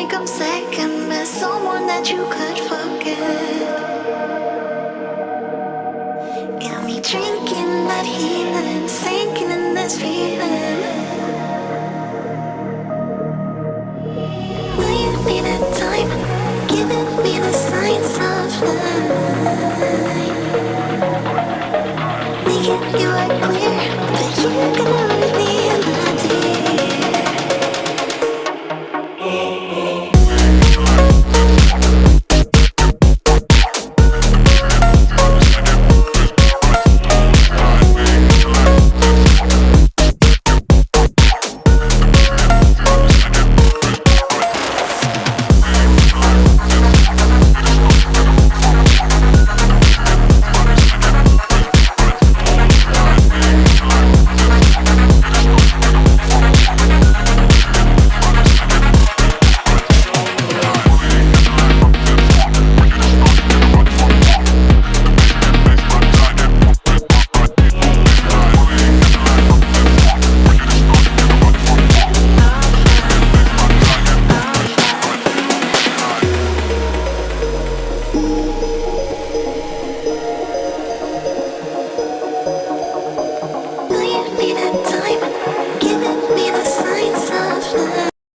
become second best, someone that you could forget. Got me drinking that healing, sinking in this feeling. Will you be the time, giving me the signs of life? Making you are clear, but you're gonna